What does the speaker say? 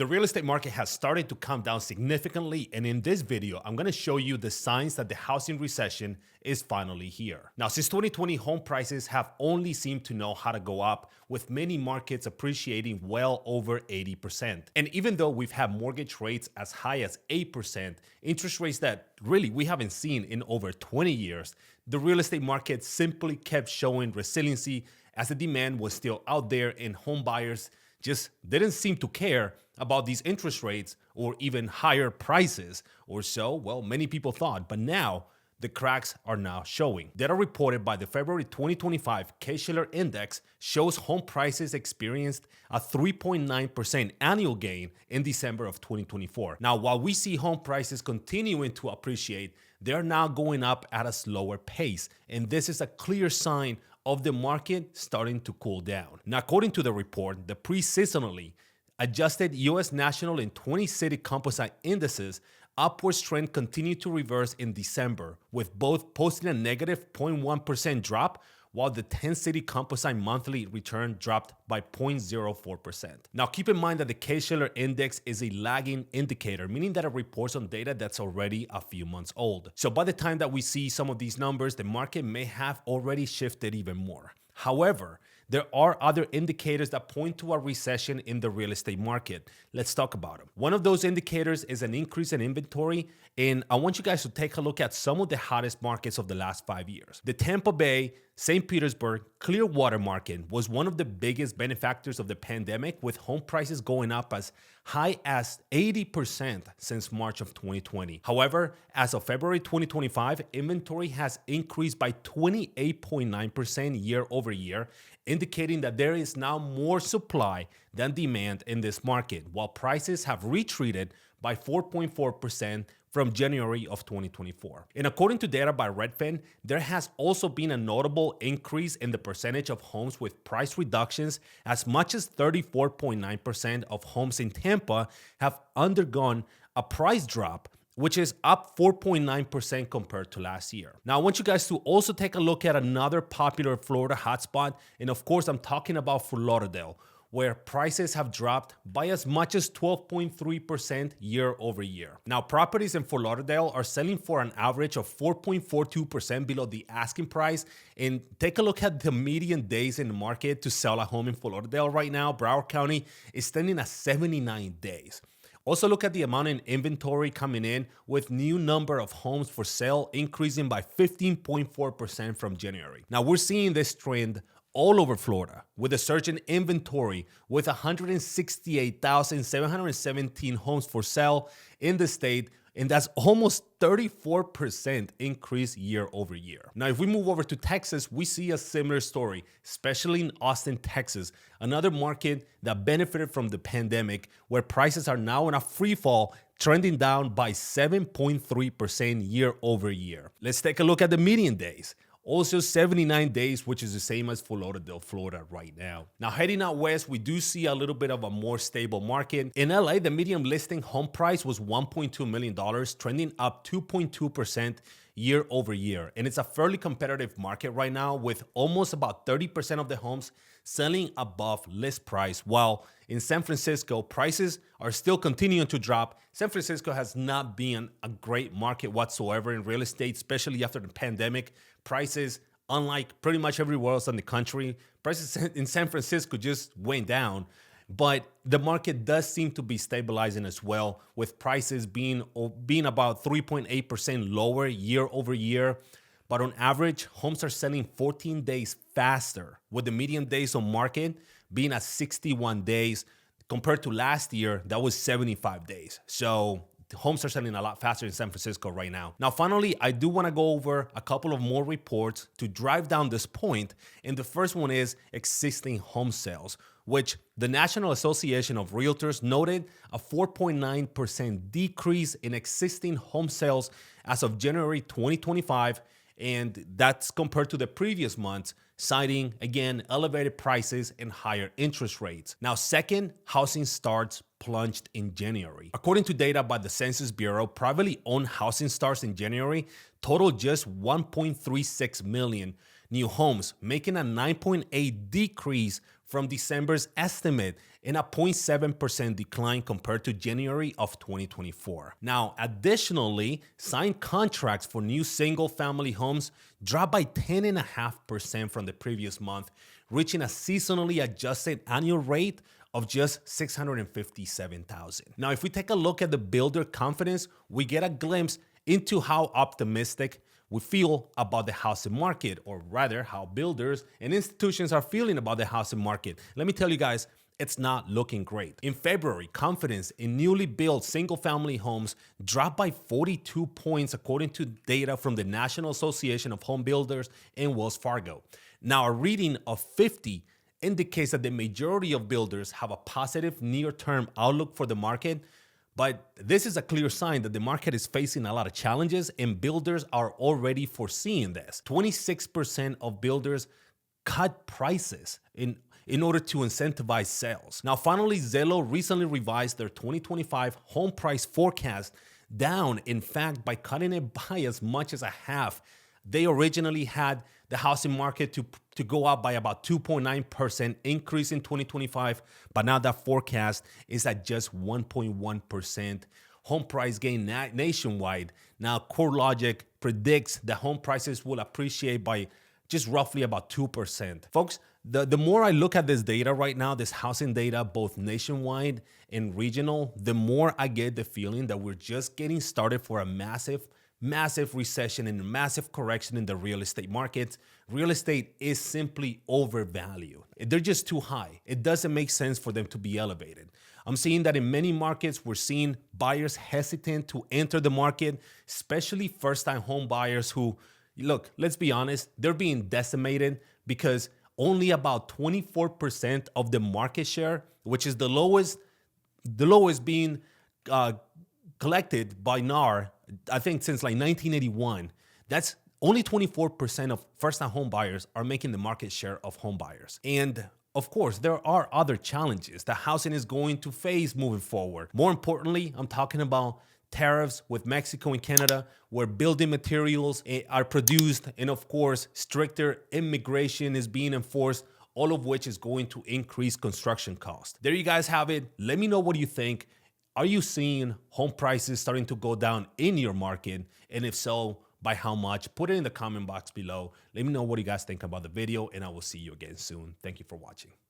The real estate market has started to come down significantly, and in this video, I'm gonna show you the signs that the housing recession is finally here. Now, since 2020, home prices have only seemed to know how to go up, with many markets appreciating well over 80%. And even though we've had mortgage rates as high as 8%, interest rates that really we haven't seen in over 20 years, the real estate market simply kept showing resiliency as the demand was still out there and home buyers just didn't seem to care about these interest rates or even higher prices, or so, well, many people thought. But now, the cracks are now showing. Data reported by the February 2025 Case-Shiller Index shows home prices experienced a 3.9% annual gain in December of 2024. Now, while we see home prices continuing to appreciate, they're now going up at a slower pace, and this is a clear sign of the market starting to cool down. Now, according to the report, the pre-seasonally adjusted U.S. national and 20-city composite indices upwards trend continued to reverse in December, with both posting a negative 0.1% drop, while the 10-city composite monthly return dropped by 0.04%. Now, keep in mind that the Case-Shiller Index is a lagging indicator, meaning that it reports on data that's already a few months old. So by the time that we see some of these numbers, the market may have already shifted even more. However, there are other indicators that point to a recession in the real estate market. Let's talk about them. One of those indicators is an increase in inventory, and I want you guys to take a look at some of the hottest markets of the last 5 years. The Tampa Bay, St. Petersburg, Clearwater market was one of the biggest benefactors of the pandemic, with home prices going up as high as 80% since March of 2020. However, as of February 2025, inventory has increased by 28.9% year over year, indicating that there is now more supply than demand in this market, while prices have retreated by 4.4% from January of 2024. And according to data by Redfin, there has also been a notable increase in the percentage of homes with price reductions. As much as 34.9% of homes in Tampa have undergone a price drop, which is up 4.9% compared to last year. Now, I want you guys to also take a look at another popular Florida hotspot, and of course, I'm talking about Fort Lauderdale, where prices have dropped by as much as 12.3% year over year. Now, properties in Fort Lauderdale are selling for an average of 4.42% below the asking price. And take a look at the median days in the market to sell a home in Fort Lauderdale right now. Broward County is standing at 79 days. Also, look at the amount in inventory coming in, with new number of homes for sale increasing by 15.4% from January. Now, we're seeing this trend all over Florida, with a surge in inventory, with 168,717 homes for sale in the state, and that's almost 34% increase year over year. Now, if we move over to Texas, we see a similar story, especially in Austin, Texas, another market that benefited from the pandemic, where prices are now in a free fall, trending down by 7.3% year over year. Let's take a look at the median days. Also 79 days, which is the same as Fort Lauderdale, Florida right now. Now, heading out west, we do see a little bit of a more stable market. In LA, the median listing home price was $1.2 million, trending up 2.2% year over year. And it's a fairly competitive market right now, with almost about 30% of the homes selling above list price, while in San Francisco, prices are still continuing to drop. San Francisco has not been a great market whatsoever in real estate, especially after the pandemic. Prices, unlike pretty much everywhere else in the country, prices in San Francisco just went down. But the market does seem to be stabilizing as well, with prices being about 3.8% lower year over year. But on average, homes are selling 14 days faster, with the median days on market being at 61 days compared to last year, that was 75 days. So homes are selling a lot faster in San Francisco right now. Now, finally, I do want to go over a couple of more reports to drive down this point. And the first one is existing home sales, which the National Association of Realtors noted a 4.9% decrease in existing home sales as of January 2025. And that's compared to the previous months, citing, again, elevated prices and higher interest rates. Now, second, housing starts plunged in January. According to data by the Census Bureau, privately owned housing starts in January totaled just 1.36 million new homes, making a 9.8% decrease from December's estimate. and a 0.7% decline compared to January of 2024. Now, additionally, signed contracts for new single-family homes dropped by 10.5% from the previous month, reaching a seasonally adjusted annual rate of just 657,000. Now, if we take a look at the builder confidence, we get a glimpse into how optimistic we feel about the housing market, or rather how builders and institutions are feeling about the housing market. Let me tell you guys, it's not looking great. In February, confidence in newly built single-family homes dropped by 42 points according to data from the National Association of Home Builders and Wells Fargo. Now, a reading of 50 indicates that the majority of builders have a positive near-term outlook for the market, but this is a clear sign that the market is facing a lot of challenges and builders are already foreseeing this. 26% of builders cut prices in order to incentivize sales. Now, finally, Zillow recently revised their 2025 home price forecast down, in fact, by cutting it by as much as a half. They originally had the housing market to go up by about 2.9% increase in 2025, but now that forecast is at just 1.1% home price gain nationwide. Now, CoreLogic predicts that home prices will appreciate by just roughly about 2%. Folks, the more I look at this data right now, this housing data, both nationwide and regional, the more I get the feeling that we're just getting started for a massive recession and a massive correction in the real estate market. Real estate is simply overvalued. They're just too high. It doesn't make sense for them to be elevated. I'm seeing that in many markets, we're seeing buyers hesitant to enter the market, especially first-time home buyers who, look, let's be honest, they're being decimated because only about 24% of the market share, which is the lowest being collected by NAR, I think since like 1981, that's only 24% of first-time home buyers are making the market share of home buyers. And of course, there are other challenges that housing is going to face moving forward. More importantly, I'm talking about tariffs with Mexico and Canada, where building materials are produced, and of course, stricter immigration is being enforced, all of which is going to increase construction costs. There you guys have it. Let me know what you think. Are you seeing home prices starting to go down in your market? And if so, by how much? Put it in the comment box below. Let me know what you guys think about the video, and I will see you again soon. Thank you for watching.